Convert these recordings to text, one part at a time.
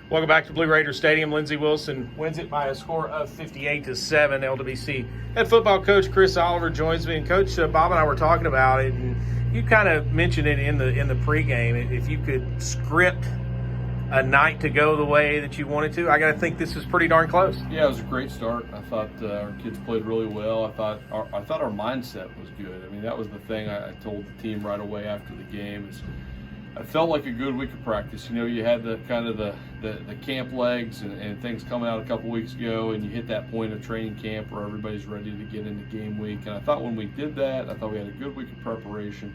Welcome back to Blue Raider Stadium. Lindsey Wilson wins it by a score of 58-7. LWC head football coach Chris Oliver joins me, and Coach Bob and I were talking about it, and you kind of mentioned it in the pregame. If you could script a night to go the way that you wanted to, I got to think this is pretty darn close. Yeah, it was a great start. I thought our kids played really well. I thought our mindset was good. I mean, that was the thing I told the team right away after the game. I felt like a good week of practice. You know, you had the kind of the camp legs and things coming out a couple weeks ago, and you hit that point of training camp where everybody's ready to get into game week. And I thought when we did that, I thought we had a good week of preparation.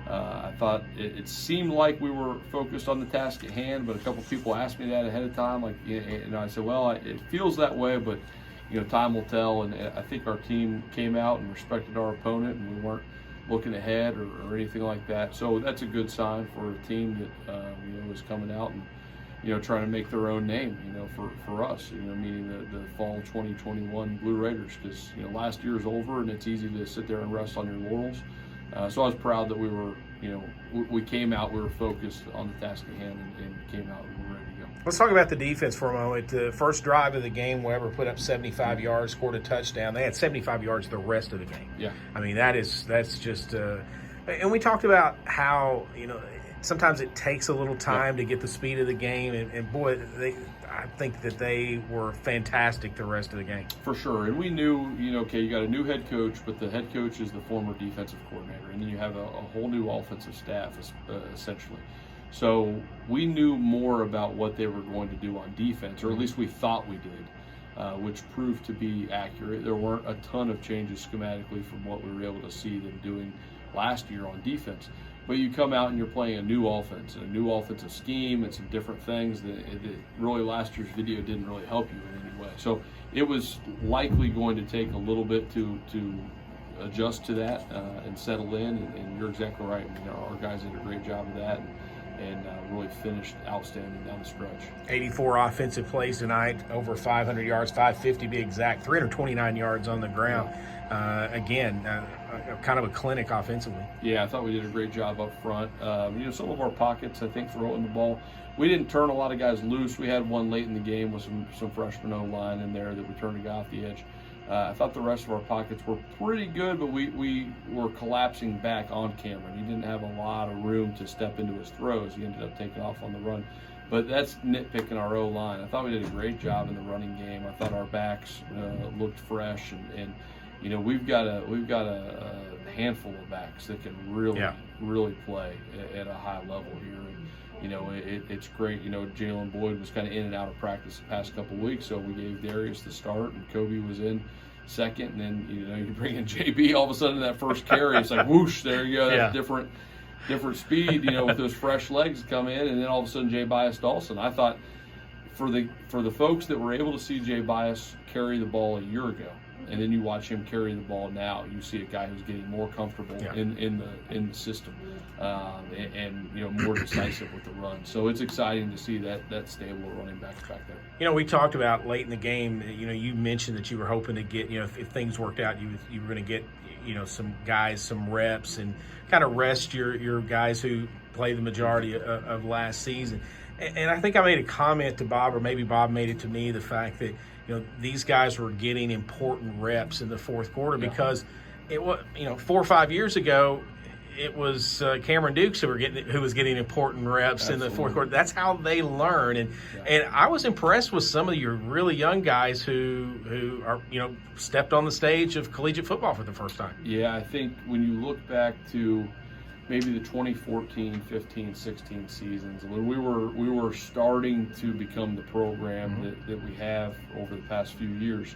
I thought it seemed like we were focused on the task at hand, but a couple people asked me that ahead of time. Like, I said, well, it feels that way, but time will tell. And I think our team came out and respected our opponent, and we weren't looking ahead or anything like that. So that's a good sign for a team that is coming out and trying to make their own name. For us, meaning the fall 2021 Blue Raiders, because last year's over and it's easy to sit there and rest on your laurels. So I was proud that we were, we came out, we were focused on the task at hand and came out and we were ready to go. Let's talk about the defense for a moment. The first drive of the game, Weber put up 75 yards, scored a touchdown. They had 75 yards the rest of the game. Yeah. I mean, that's just and we talked about how, sometimes it takes a little time to get the speed of the game, and boy, I think that they were fantastic the rest of the game. For sure, and we knew, okay, you got a new head coach, but the head coach is the former defensive coordinator, and then you have a whole new offensive staff, essentially. So we knew more about what they were going to do on defense, or at least we thought we did, which proved to be accurate. There weren't a ton of changes schematically from what we were able to see them doing last year on defense. But you come out and you're playing a new offense, and a new offensive scheme, and some different things that really last year's video didn't really help you in any way. So it was likely going to take a little bit to adjust to that and settle in. And you're exactly right. I mean, our guys did a great job of that and really finished outstanding down the stretch. 84 offensive plays tonight, over 500 yards, 550 to be exact, 329 yards on the ground. Again, kind of a clinic offensively. Yeah, I thought we did a great job up front. Some of our pockets, I think, throwing the ball, we didn't turn a lot of guys loose. We had one late in the game with some freshman O-line in there that we turned a guy off the edge. I thought the rest of our pockets were pretty good, but we were collapsing back on Cameron. He didn't have a lot of room to step into his throws. He ended up taking off on the run. But that's nitpicking our O-line. I thought we did a great job in the running game. I thought our backs looked fresh, and we've got a handful of backs that can really play at a high level here. And, it's great. Jalen Boyd was kind of in and out of practice the past couple of weeks, so we gave Darius the start, and Kobe was in second, and then you bring in JB all of a sudden in that first carry, it's like whoosh, there you go. That's different speed, with those fresh legs come in, and then all of a sudden Jay Bias Dawson. I thought for the folks that were able to see Jay Bias carry the ball a year ago, and then you watch him carry the ball now, you see a guy who's getting more comfortable in the system, and more decisive with the run. So it's exciting to see that stable of running backs back there. We talked about late in the game. You mentioned that you were hoping to get, if things worked out, you were going to get some guys some reps and kind of rest your guys who played the majority of last season. And I think I made a comment to Bob, or maybe Bob made it to me, the fact that these guys were getting important reps in the fourth quarter because it was 4 or 5 years ago it was Cameron Dukes who was getting important reps in the fourth quarter. That's how they learn, and I was impressed with some of your really young guys who are stepped on the stage of collegiate football for the first time. Yeah, I think when you look back to maybe the 2014, 15, 16 seasons, when we were starting to become the program that we have over the past few years,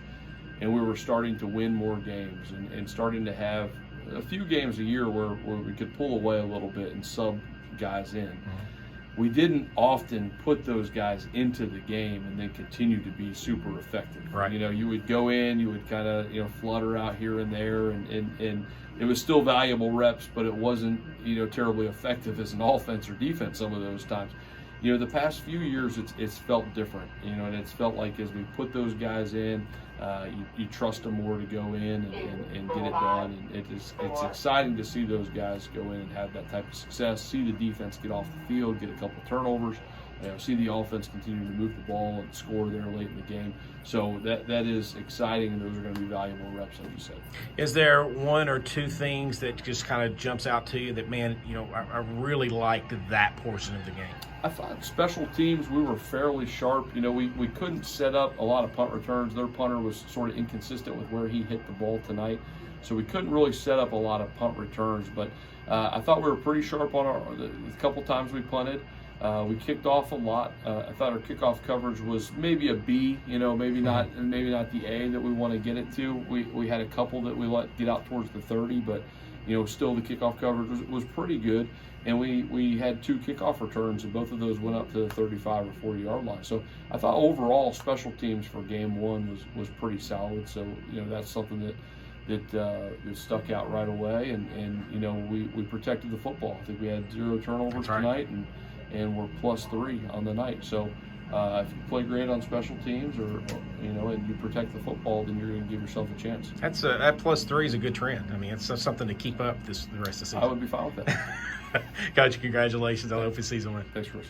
and we were starting to win more games and starting to have a few games a year where we could pull away a little bit and sub guys in. We didn't often put those guys into the game and then continue to be super effective. Right. You would go in, you would kind of flutter out here and there, and it was still valuable reps, but it wasn't terribly effective as an offense or defense some of those times. The past few years it's felt different, and it's felt like as we put those guys in, you trust them more to go in and get it done. And it's exciting to see those guys go in and have that type of success, see the defense get off the field, get a couple turnovers, see the offense continue to move the ball and score there late in the game. So that is exciting, and those are going to be valuable reps, like you said. Is there one or two things that just kind of jumps out to you that, man, I really liked that portion of the game? I thought special teams, we were fairly sharp. We couldn't set up a lot of punt returns. Their punter was sort of inconsistent with where he hit the ball tonight, so we couldn't really set up a lot of punt returns. But I thought we were pretty sharp on the couple times we punted. We kicked off a lot. I thought our kickoff coverage was maybe a B, maybe not the A that we want to get it to. We had a couple that we let get out towards the 30, but still the kickoff coverage was pretty good. And we had 2 kickoff returns, and both of those went up to the 35 or 40-yard line. So I thought overall special teams for game 1 was pretty solid. So that's something that stuck out right away. And we protected the football. I think we had 0 turnovers tonight, and we're +3 on the night. So if you play great on special teams, or and you protect the football, then you're going to give yourself a chance. That +3 is a good trend. I mean, it's something to keep up the rest of the season. I would be fine with that. Coach, congratulations on the open season win. Thanks, Chris.